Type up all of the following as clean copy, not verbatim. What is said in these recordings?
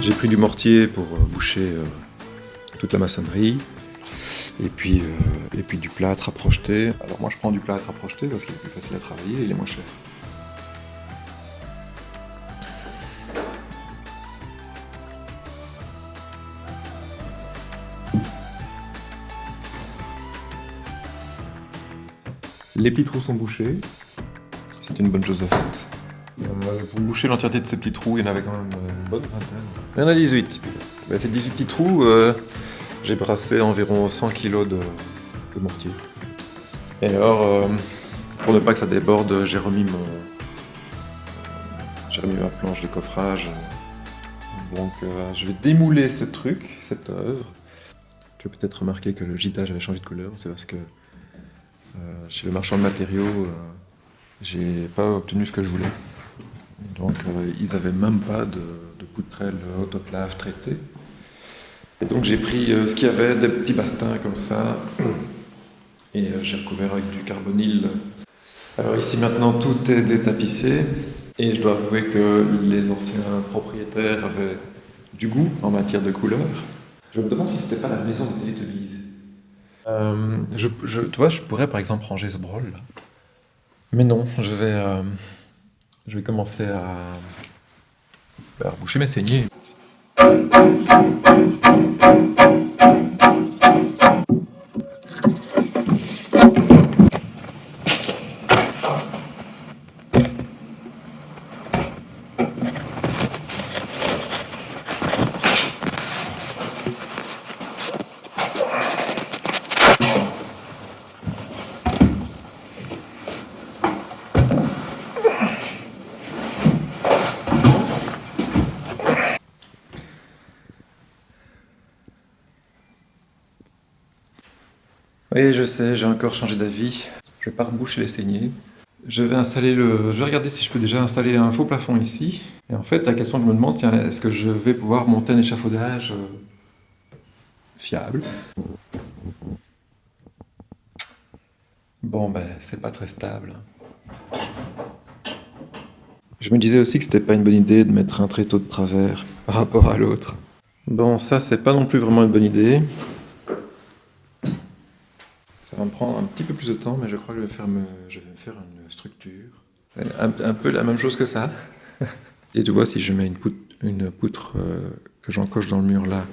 J'ai pris du mortier pour boucher toute la maçonnerie. Et puis du plâtre à projeter. Alors moi je prends du plâtre à projeter parce qu'il est plus facile à travailler et il est moins cher. Les petits trous sont bouchés. C'est une bonne chose à faire. Pour boucher l'entièreté de ces petits trous, il y en avait quand même une bonne vingtaine. Il y en a 18. Ben, ces 18 petits trous, j'ai brassé environ 100 kg de mortier. Et alors, pour ne pas que ça déborde, j'ai remis ma planche de coffrage. Donc je vais démouler ce truc, cette œuvre. Tu as peut-être remarqué que le gîtage avait changé de couleur, c'est parce que chez le marchand de matériaux, j'ai pas obtenu ce que je voulais. Donc ils avaient même pas de poutrelle autoclave traitée. Et donc j'ai pris ce qu'il y avait, des petits bastins comme ça, et j'ai recouvert avec du carbonyle. Alors ici maintenant tout est détapissé, et je dois avouer que les anciens propriétaires avaient du goût en matière de couleur. Je me demande si c'était pas la maison des Télétubbies. Tu vois, je pourrais par exemple ranger ce brol là. Mais non, je vais commencer à reboucher mes saignées. Oui, je sais, j'ai encore changé d'avis. Je vais pas reboucher les saignées. Je vais regarder si je peux déjà installer un faux plafond ici. Et en fait, la question que je me demande, tiens, est-ce que je vais pouvoir monter un échafaudage fiable? Bon, ben, c'est pas très stable. Je me disais aussi que c'était pas une bonne idée de mettre un tréteau de travers par rapport à l'autre. Bon, ça, c'est pas non plus vraiment une bonne idée. Ça va me prendre un petit peu plus de temps, mais je crois que je vais me faire une structure. Un peu la même chose que ça. Et tu vois, si je mets une poutre que j'encoche dans le mur là,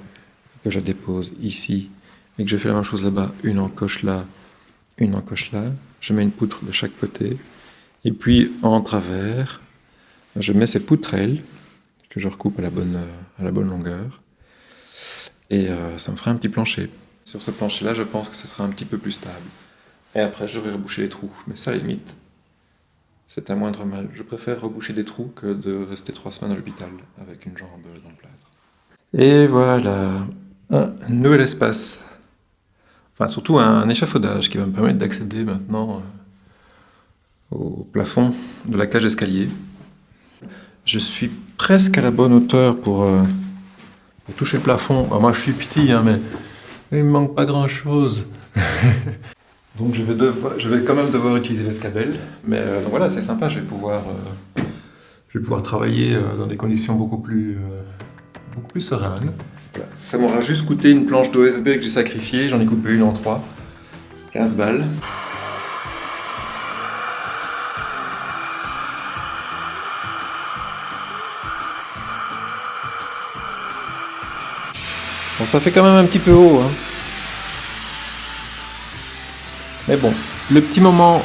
que je la dépose ici, et que je fais la même chose là-bas, une encoche là, une encoche là, je mets une poutre de chaque côté, et puis en travers, je mets ces poutrelles que je recoupe à la bonne longueur, et ça me fera un petit plancher. Sur ce plancher-là, je pense que ce sera un petit peu plus stable. Et après, je vais reboucher les trous. Mais ça, à la limite, c'est un moindre mal. Je préfère reboucher des trous que de rester 3 semaines à l'hôpital avec une jambe dans le plâtre. Et voilà, un nouvel espace. Enfin, surtout un échafaudage qui va me permettre d'accéder maintenant au plafond de la cage d'escalier. Je suis presque à la bonne hauteur pour toucher le plafond. Alors, moi, je suis petit, hein, mais il me manque pas grand-chose. Donc je vais quand même devoir utiliser l'escabelle. Mais donc voilà, c'est sympa, je vais pouvoir travailler dans des conditions beaucoup plus sereines. Voilà. Ça m'aura juste coûté une planche d'OSB que j'ai sacrifiée, j'en ai coupé une en 3. 15 balles. Bon, ça fait quand même un petit peu haut, hein. Mais bon, le petit moment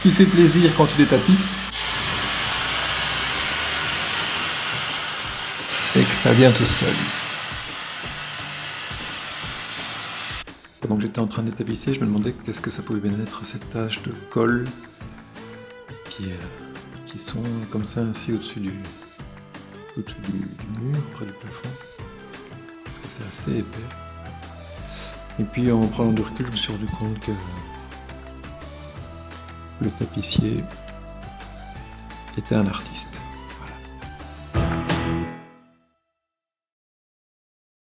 qui fait plaisir quand tu les tapisses, et que ça vient tout seul. Pendant que j'étais en train de les tapisser, je me demandais qu'est-ce que ça pouvait bien être, cette tache de colle qui sont comme ça ainsi au-dessus du mur, près du plafond. Parce que c'est assez épais. Et puis en prenant du recul, je me suis rendu compte que le tapissier était un artiste.